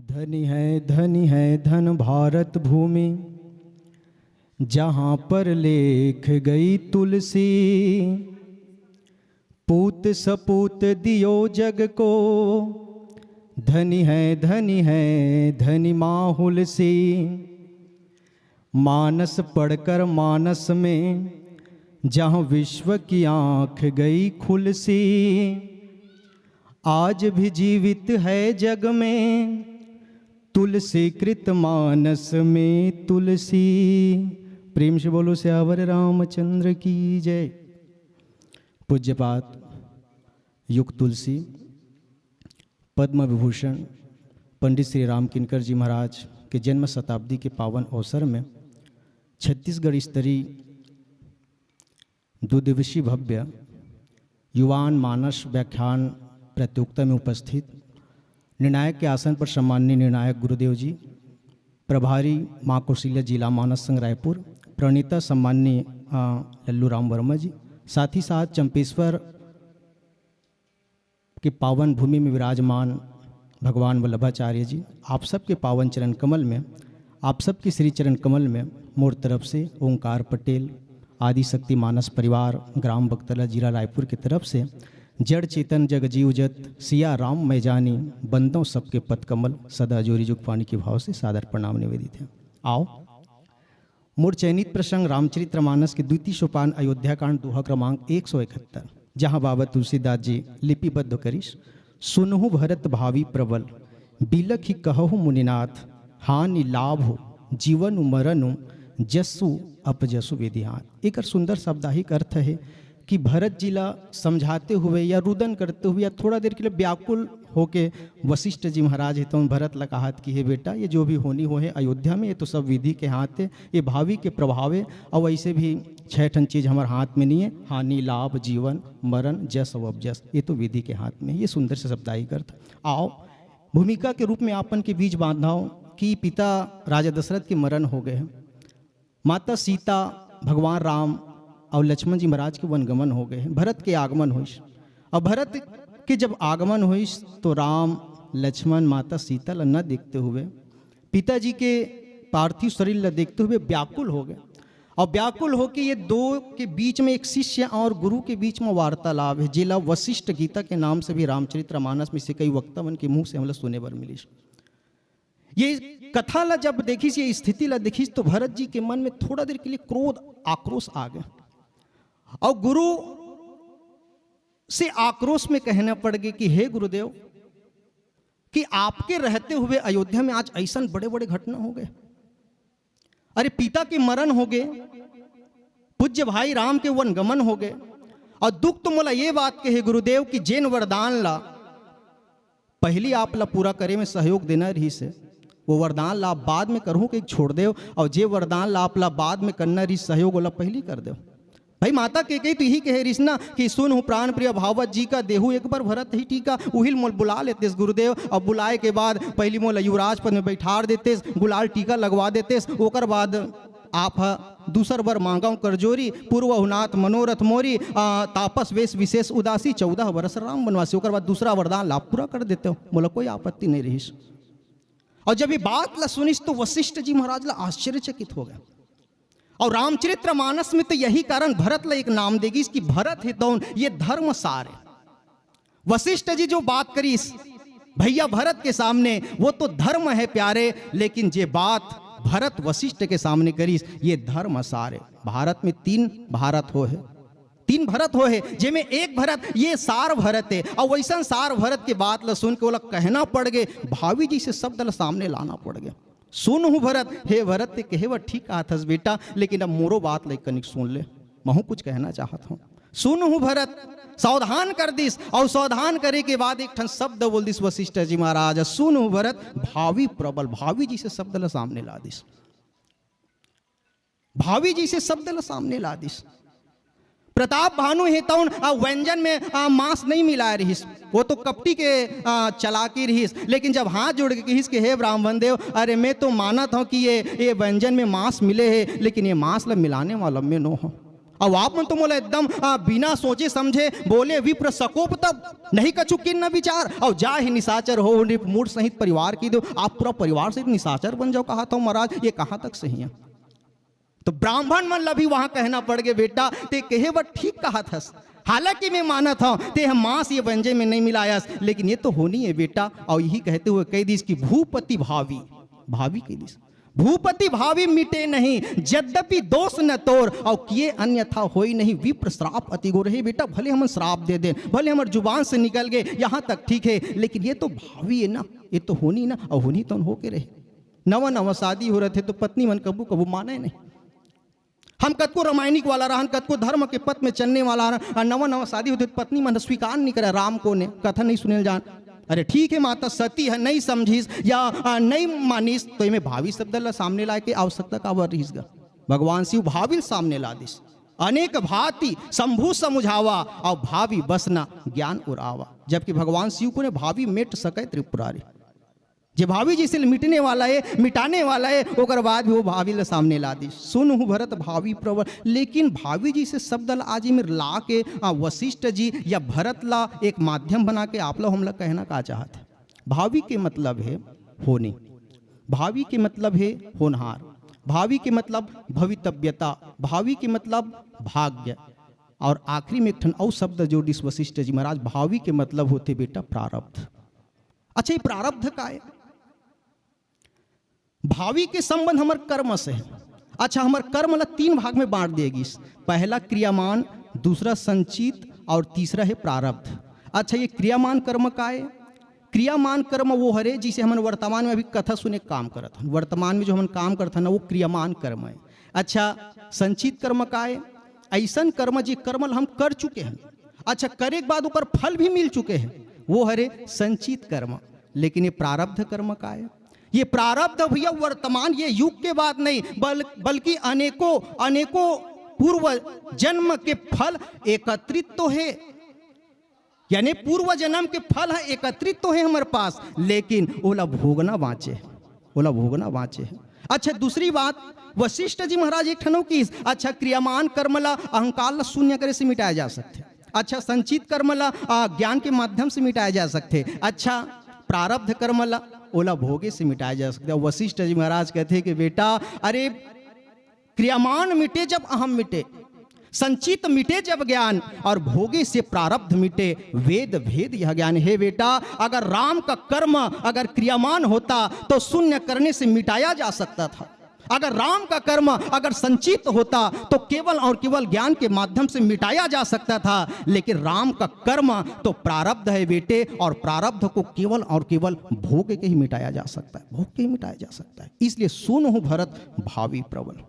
धनी है धन भारत भूमि, जहाँ पर लेख गई तुलसी। पूत सपूत दियो जग को, धनी है धनी माहुल सी। मानस पढ़कर मानस में, जहाँ विश्व की आँख गई खुल सी। आज भी जीवित है जग में, तुलसी कृत मानस में तुलसी। प्रेम से बोलो श्यावर रामचंद्र की जय। पूज्यपात युग तुलसी पद्म विभूषण पंडित श्री राम किनकर जी महाराज के जन्म शताब्दी के पावन अवसर में छत्तीसगढ़ स्तरीय 2 दिवसीय भव्य युवान मानस व्याख्यान प्रतियोगिता में उपस्थित निर्णायक के आसन पर सम्माननीय निर्णायक गुरुदेव जी, प्रभारी माँ कौशल्या जिला मानस संघ रायपुर, प्रणीता सम्माननीय लल्लू राम वर्मा जी, साथ ही साथ चंपेश्वर के पावन भूमि में विराजमान भगवान वल्लभाचार्य जी, आप सबके पावन चरण कमल में, आप सबके श्री चरण कमल में मोर तरफ से ओंकार पटेल आदि शक्ति मानस परिवार ग्राम बख्तला जिला रायपुर की तरफ से जड़ चेतन जग जीव जत सिया राम मैं जानी, बंदों सबके पद कमल सदा जोरी जुग पानी के भाव से सादर प्रणाम निवेदित है। आओ मोर चयनित प्रसंग रामचरितमानस के द्वितीय सोपान अयोध्या कांड दोहा क्रमांक 171, जहाँ बाबा तुलसीदास जी लिपिबद्ध करिस। सुनहु भरत भावी प्रबल, बिलख ही कहु मुनिनाथ। हानि लाभ जीवन मरण, जसु अपजसु विधिहात। एक सुंदर साप्ताहिक अर्थ है कि भरत जिला समझाते हुए या रुदन करते हुए या थोड़ा देर के लिए व्याकुल होके वशिष्ठ जी महाराज है तो भरत ला कहा कि हे बेटा, ये जो भी होनी हो है अयोध्या में, ये तो सब विधि के हाथ है, ये भावी के प्रभाव है। और वैसे भी 6 ठन चीज़ हमारे हाथ में नहीं है, हानि लाभ जीवन मरण जस और अपजस, ये तो विधि के हाथ में। ये सुंदर से साप्ताहिक अर्थ। आओ भूमिका के रूप में आपन के बीच बांधाओ कि पिता राजा दशरथ के मरण हो गए हैं, माता सीता, भगवान राम और लक्ष्मण जी महाराज के वनगमन हो गए हैं, भरत के आगमन हुई। और भरत के जब आगमन हुई तो राम लक्ष्मण माता सीता ला न देखते हुए, पिताजी के पार्थिव शरीर ला देखते हुए व्याकुल हो गए। और व्याकुल होकर ये दो के बीच में एक शिष्य और गुरु के बीच में वार्तालाप है, जिला वशिष्ठ गीता के नाम से भी रामचरितमानस में से कई वक्तावन के मुंह से हम लोग सुने बर मिली। ये कथा ला जब देखी, ये स्थिति ला देखी तो भरत जी के मन में थोड़ा देर के लिए क्रोध आक्रोश आ गया और गुरु से आक्रोश में कहना पड़ गया कि हे गुरुदेव, कि आपके रहते हुए अयोध्या में आज ऐसा बड़े बड़े घटना हो गए। अरे पिता के मरण हो गए, पूज्य भाई राम के वनगमन हो गए, और दुख तो मोला ये बात कहे गुरुदेव कि जेन वरदान ला पहली आप ला पूरा करे में सहयोग देना रही से, वो वरदान ला आप बाद में करहूँ कि छोड़ दे, और जे वरदान ला आप ला बाद में करना रही सहयोग वाला पहली कर दो। भाई माता के कही तो यही कहे रिश्ना कि सुन हूँ प्राण प्रिय भावत जी का देहू एक बार भरत ही टीका। उहिल मोल बुला लेते गुरुदेव, और बुलाए के बाद पहली मोल युवराज पद में बैठार देते, गुलाल टीका लगवा देते, ओकर बाद आप दूसर बार मांगाऊं करजोरी, पूर्व हुनाथ मनोरथ मोरी, तापस वेश विशेष उदासी, 14 वर्ष राम बनवासी। ओकर बाद दूसरा वरदान लाभ पूरा कर देते हो, बोला कोई आपत्ति नहीं रही। और जब ये बात ला सुनिस तो वशिष्ठ जी महाराज ला आश्चर्यचकित हो गया। और रामचरितमानस में तो यही कारण भरत ला एक नाम देगी, इसकी भरत है तो ये धर्म सार है। वशिष्ठ जी जो बात करी भैया भरत के सामने, वो तो धर्म है प्यारे, लेकिन जे बात भरत वशिष्ठ के सामने करी ये धर्म सार है। भारत में 3 भारत हो है, 3 भरत हो है, जेमें एक भरत ये सार भरत है। और वैसा सार भरत के बात ला सुन के बोला कहना पड़ गए, भावी जी से शब्द ला सामने लाना पड़ गया। सुन हूँ भरत, हे भरत कहे वह ठीक आथस बेटा, लेकिन अब मोरो बात ले कनिक सुन ले, मैं कुछ कहना चाहता हूँ। सुन हूँ भरत, सावधान कर दिस। और सावधान करे के बाद एक ठन शब्द बोल दिस वशिष्ठ जी महाराज, सुन हूँ भरत भावी प्रबल, भावी जी से शब्द ला सामने ला दिस, भावी जी से शब्द ला सामने ला दिस। प्रताप भानु है तौन व्यंजन में मांस नहीं मिला रहीस, वो तो कपटी के चलाकी रहीस, लेकिन जब हाथ जोड़ के कहिस कि हे ब्राह्मण देव, अरे मैं तो मानत हूँ कि ये व्यंजन में मांस मिले है, लेकिन ये मांस ला मिलाने वाला मैं नो हो। और आप मन तो मोला एकदम बिना सोचे समझे बोले विप्र सकोप तब नहीं कछु किन्न विचार और जा ही निशाचर हो मूड सहित परिवार की दो। आप पूरा परिवार सहित निशाचर बन जाओ, कहा था महाराज ये कहाँ तक सही है। तो ब्राह्मण मन ला भी वहां कहना पड़ गया बेटा ते कहे बट ठीक कहा था, हालांकि मैं माना था ते हम मांस ये व्यंजन में नहीं मिलाया, लेकिन ये तो होनी है बेटा। और यही कहते हुए कह दी कि भूपति भावी, भावी कह दी भूपति भावी मिटे नहीं यद्यपि दोष न तोर और किए अन्यथा होई नहीं विप्र श्राप अति घोर। हे बेटा भले हम श्राप दे दें, भले हमारे जुबान से निकल गए यहाँ तक ठीक है, लेकिन ये तो भावी है ना, ये तो होनी ना, और होनी तो हो के रहे। नवा नवा शादी हो रहे थे तो पत्नी मन कबू कबू माने नहीं। हम कतको रामायणिक वाला रहन, कतको धर्म के पथ में चलने वाला रहन, नवा नवा शादी होती तो पत्नी मन स्वीकार नहीं करे। राम को ने कथा नहीं सुने जान, अरे ठीक है माता सती है नहीं समझीस या नहीं मानीस तो इमें भावी शब्द ला सामने लाए के आवश्यकता का वर रहीस गा। भगवान शिव भावी सामने ला दिस अनेक भांति शंभु समुझावा और भावी बसना ज्ञान उरावा। जबकि भगवान शिव को ने भावी मिट सके त्रिपुरारी, जे भावी जी से मिटने वाला है, मिटाने वाला है, ओकर बाद भी वो भावी ला सामने ला दी। सुन हूँ भरत भावी प्रवर, लेकिन भावी जी से शब्द आज में ला के वशिष्ठ जी या भरत ला एक माध्यम बना के आप लोग हम लोग कहना का चाहते। भावी के मतलब है होने, भावी के मतलब है होनहार, भावी के मतलब भवितव्यता, भावी के मतलब भाग्य, और आखिरी में एक ठन और शब्द जोड़ दिस वशिष्ठ जी महाराज, भावी के मतलब होते बेटा प्रारब्ध। अच्छा ये प्रारब्ध का है, भावी के संबंध हमारे कर्म से है। अच्छा हमारे कर्म ला तीन भाग में बांट देगी, पहला क्रियामान, दूसरा संचित और तीसरा है प्रारब्ध। अच्छा ये क्रियामान कर्म का है, क्रियामान कर्म वो हरे जिसे हम वर्तमान में अभी कथा सुने काम करत हैं, वर्तमान में जो हम काम करते हैं ना वो क्रियामान कर्म है। अच्छा संचित कर्म का है, ऐसा कर्म जी कर्म हम कर चुके हैं, अच्छा करे के बाद ऊपर फल भी मिल चुके हैं, वो हरे संचित कर्म। लेकिन ये प्रारब्ध कर्म का है, ये प्रारब्ध भैया वर्तमान ये युग के बाद नहीं बल्कि अनेकों अनेकों पूर्व जन्म के फल एकत्रित तो है, यानी पूर्व जन्म के फल है एकत्रित तो है हमारे पास, लेकिन ओला भोगना बाँचे, ओला भोगना बाँचे है। अच्छा दूसरी बात वशिष्ठ जी महाराज एक ठनों की, अच्छा क्रियामान कर्म ला अहंकार ला शून्य करे से मिटाया जा सकते, अच्छा संचित कर्म ला ज्ञान के माध्यम से मिटाया जा सकते, अच्छा प्रारब्ध कर्म ला ओला भोगे से मिटाया जा सकता है। वशिष्ठ जी महाराज कहते हैं कि बेटा अरे क्रियामान मिटे जब अहम मिटे, संचित मिटे जब ज्ञान, और भोगे से प्रारब्ध मिटे, वेद भेद यह ज्ञान। है बेटा अगर राम का कर्म अगर क्रियामान होता तो शून्य करने से मिटाया जा सकता था, अगर राम का कर्म अगर संचित होता तो केवल और केवल ज्ञान के माध्यम से मिटाया जा सकता था, लेकिन राम का कर्म तो प्रारब्ध है बेटे, और प्रारब्ध को केवल और केवल भोग के ही मिटाया जा सकता है, भोग के ही मिटाया जा सकता है। इसलिए सुन हो भरत भावी प्रबल,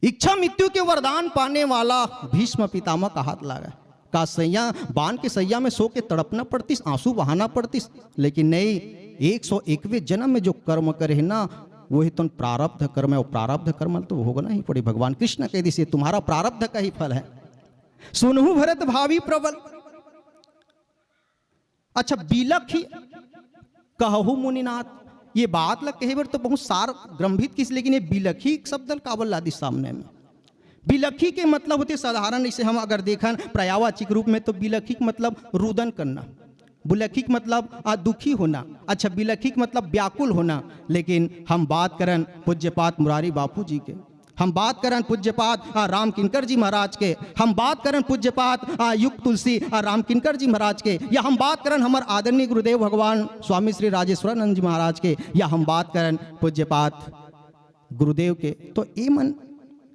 इच्छा मृत्यु के वरदान पाने वाला भीष्म पितामह का हाथ लगा, का सैया बाण के सैया में सो के तड़पना पड़तीस, आंसू बहाना पड़तीस, लेकिन नहीं 101वें जन्म में जो कर्म करे ना वही तो प्रारब्ध कर्म है, और प्रारब्ध कर्म तो भोगना ही पड़े। भगवान कृष्ण कह दी तुम्हारा प्रारब्ध का ही फल है। सुनहु भरत भावी प्रबल, अच्छा बिलख ही कहु मुनिनाथ, ये बात लग कहे तो बहुत सार गंभीर किस, लेकिन ये बिलखी शब्द काबल लादी सामने में। बिलखी के मतलब होते साधारण, इसे हम अगर देखन पर्यायवाची रूप में तो बिलखी मतलब रुदन करना, बिलखी मतलब दुखी होना, अच्छा बिलखी मतलब व्याकुल होना। लेकिन हम बात करें पूज्यपात मुरारी बापू जी के, हम बात करें पूज्यपात राम किंकर जी महाराज के, हम बात करें पूज्यपात युग तुलसी राम किंकर जी महाराज के, या हम बात करें हमारे आदरणीय गुरुदेव भगवान स्वामी श्री राजेश्वरानंद जी महाराज के, या हम बात करें पूज्यपात गुरुदेव के, तो ये मन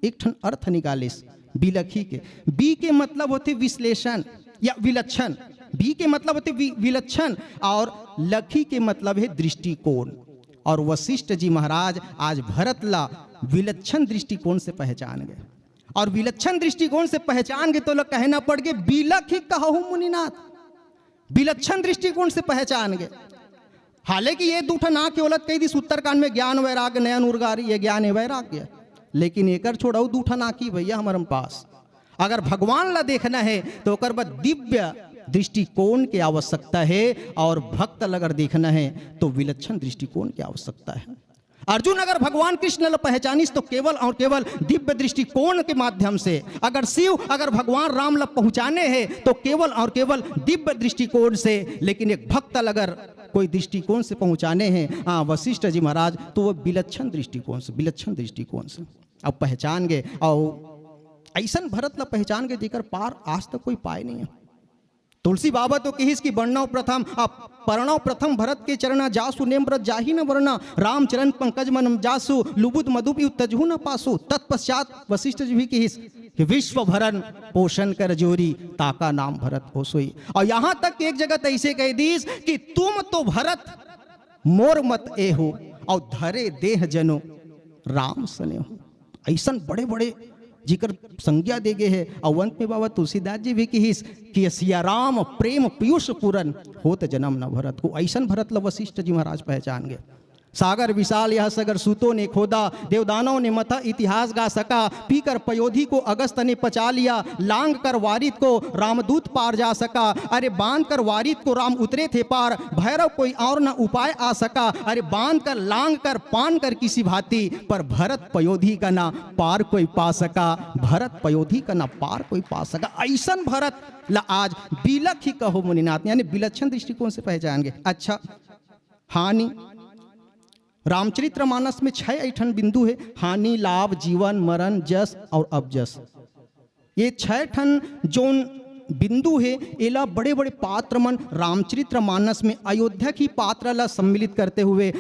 एक ठन अर्थ निकालिस बिलखी के। बी के मतलब होते विश्लेषण या विलक्षण, बी के मतलब होते विलक्षण, और लखी के मतलब है दृष्टिकोण। और वशिष्ठ जी महाराज आज भरत ला विलक्षण दृष्टिकोण से पहचान गए, और विलक्षण दृष्टिकोण से पहचान गए तो लोग कहना पड़ गए बिलख ही कहु मुनिनाथ, विलक्षण दृष्टिकोण से पहचान गए। हालांकि ये दूठा ना केवल कही दी उत्तरकांड में ज्ञान वैराग्य नयन उर्गारी, ये ज्ञान है वैराग्य, लेकिन एकर छोड़ाऊ दूठा ना की भैया हमारे पास अगर भगवान ला देखना है तो ओकर बाद दिव्य दृष्टिकोण की आवश्यकता है, और भक्त अगर देखना है तो विलक्षण दृष्टिकोण की आवश्यकता है। अर्जुन अगर भगवान कृष्ण ल पहचानिस तो केवल और केवल दिव्य दृष्टिकोण के माध्यम से, अगर शिव अगर भगवान राम ल पहुंचाने हैं तो केवल और केवल दिव्य दृष्टिकोण से, लेकिन एक भक्त अगर कोई दृष्टिकोण से पहुंचाने हैं वशिष्ठ जी महाराज, तो वो विलक्षण दृष्टिकोण से अब पहचान गए। और ऐसा भरत ला पहचान के देकर पार आज तक कोई पाए नहीं है। तुलसी बाबा तो कहिस कि वर्णव प्रथम पर्णव प्रथम भरत के चरणा जासु नेम व्रत जाहि न वर्णा राम चरण पंकज मन जासु लुबुद मधुप तजहु न पासु। तत्पश्चात वशिष्ठ जी भी कहिस कि विश्व भरन पोषण कर जोरी ताका नाम भरत हो सोई। और यहाँ तक एक जगह ऐसे कह दीस कि तुम तो भरत मोर मत ए हो और धरे देह जनो राम सने हो। ऐसा बड़े बड़े जिक्र संज्ञा दे गए है। और अंत में बाबा तुलसीदास जी भी कहिस कि सिया राम प्रेम पीयूष पूरन होत जन्म न भरत को। ऐसा भरत ल वशिष्ठ जी महाराज पहचान गए। सागर विशाल यह सगर सूतों ने खोदा देवदानों ने मथा इतिहास गा सका पीकर पयोधी को अगस्त ने पचा लिया लांग कर वारिद को रामदूत पार जा सका। अरे बांध कर वारिद को राम उतरे थे पार भैरव कोई और न उपाय आ सका। अरे बांध कर लांग कर पान कर किसी भांति पर भरत पयोधी का ना पार कोई पा सका। भरत पयोधी का ना पार कोई पा सका। ऐसा भरत ला आज बिलक ही कहो मुनिनाथ, यानी विलक्षण दृष्टिकोण से पहचान गए। अच्छा हानि रामचरितमानस में 6 ऐठन बिंदु है। हानि लाभ जीवन मरण जस और अबजस, ये 6 ठन जोन बिंदु है एला बड़े बड़े पात्र मन रामचरितमानस में अयोध्या की पात्र ला सम्मिलित करते हुए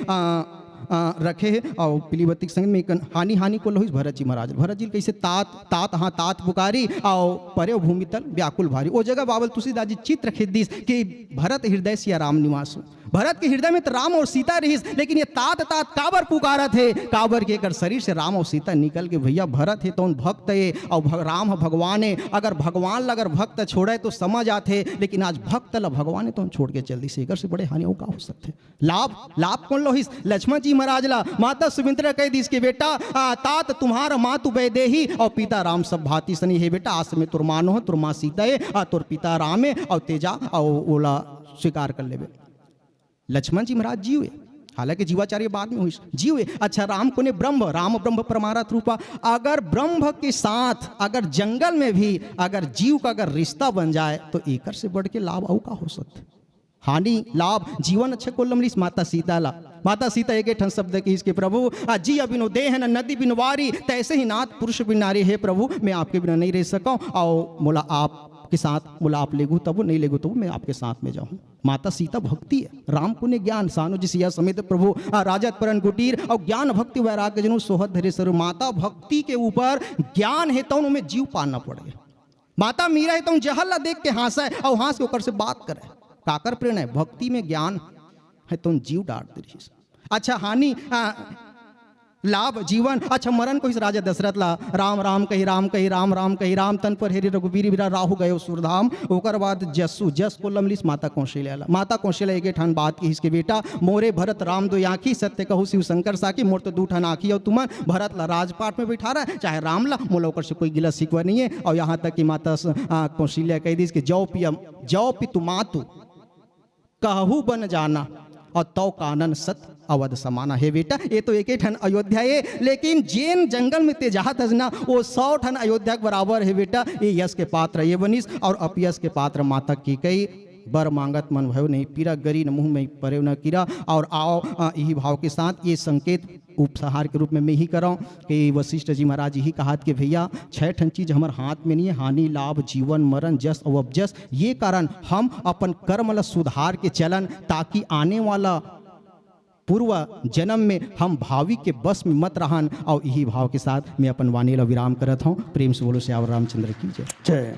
रखे हैं। और पिलीवतिक संग में हानि को लोहिस भरत जी महाराज। भरत जी कैसे तात पुकारी और परे भूमि तल व्याकुल भारी। वो जगह बाबल तुलसीदास जी चित्र खिद्दिस कि भरत हृदय सिया राम निवास हो। भरत के हृदय में तो राम और सीता रहीस, लेकिन ये तात काबर पुकारा थे, काबर के कर शरीर से राम और सीता निकल के भैया भरत है तो भक्त है और राम भगवान है। अगर भगवान अगर भक्त छोड़े तो समझ आते, लेकिन आज भक्त ला भगवान है तो छोड़ के जल्दी से एकर से बड़े हानि हो का हो सकते। लाभ कौन लोहिस लक्ष्मण जी महाराज ला माता सुमित्रा कह दी इसके बेटा तात तुम्हारा माँ तु वैदेही और पिता राम सब भांति सनी है। बेटा आज में तुर मानो है, तुर माँ सीता है, तुर पिता राम है और तेजा और ओला स्वीकार कर ले। लक्ष्मण जी महाराज जीव है, हालांकि जीवाचार्य बाद में हुई जीव है। अच्छा राम को ने राम ब्रह्म परमारथ रूपा। अगर ब्रह्म के साथ अगर जंगल में भी अगर जीव का अगर रिश्ता बन जाए तो एकर से बढ़ के लाभ और का हो सकता। हानि लाभ जीवन अच्छा को लमलिस माता सीता ला। माता सीता एक ठन शब्द की इसके प्रभु जी अबिनो देह न नदी बिन वारी तैसे ही नाथ पुरुष बिन नारी है। प्रभु मैं आपके बिना नहीं रह सका और मोला आप के साथ मोला आप लेगू तब नहीं लेगू तो मैं आपके साथ में जाऊं। माता सीता भक्ति है, राम को ने ज्ञान सानो जी सिया समेत प्रभु राजत परन कुटीर और ज्ञान भक्ति वैराग्य जनु सोहत धरे सर। माता भक्ति के ऊपर ज्ञान है तो उनमें जीव पालना पड़े। माता मीरा है तो जहर ला देख के हंसा है और हंस के ऊपर से बात करे। काकर प्रेरणा है भक्ति में ज्ञान है तो जीव डांट दे। अच्छा हानि लाभ जीवन। अच्छा मरण को इस राजा दशरथ ला राम राम कही राम कही राम राम कही राम तन पर हेरी रघुवीर बिरा राहु गयो सुरधाम। ओकर बाद जस को लमलिस माता कौशल्या ला। माता कौशल्या एक ठान बात की इसके बेटा मोरे भरत राम दो आँखी सत्य कहू शिव शंकर साकी मोर तो 2 ठान आँखी और तुम भरत ला राजपाट में बैठा रहा चाहे राम ला मोला ओकर से कोई गिला सिकवा नहीं है। और यहाँ तक कि माता कौशल्या कह दी कि जौ पी तु मातु कहू बन जाना और तौ कानन सत अवध समाना है। बेटा ये तो एक ठन अयोध्या है, लेकिन जैन जंगल में तेजाहत हजना वो 100 ठन अयोध्या के बराबर है। बेटा ये यश के पात्र ये बनिस और अपयश के पात्र माता की कई बर मांगत मन भयो नहीं पीरा गरी न मुँह में परे न कीरा। और आओ यही भाव के साथ ये संकेत उपसहार के रूप में मैं ही कराऊँ कि वशिष्ठ जी महाराज यही कहा कि भैया 6 ठन चीज हमारे हाथ में नहीं है। हानि लाभ जीवन मरण जस और अबजस। ये कारण हम अपन कर्म ला सुधार के चलन ताकि आने वाला पूर्व जन्म में हम भावी के बस में मत रहन। और यही भाव के साथ मैं अपन वाणी ला विराम करत हूँ। प्रेम से बोलो श्याम रामचंद्र की जय।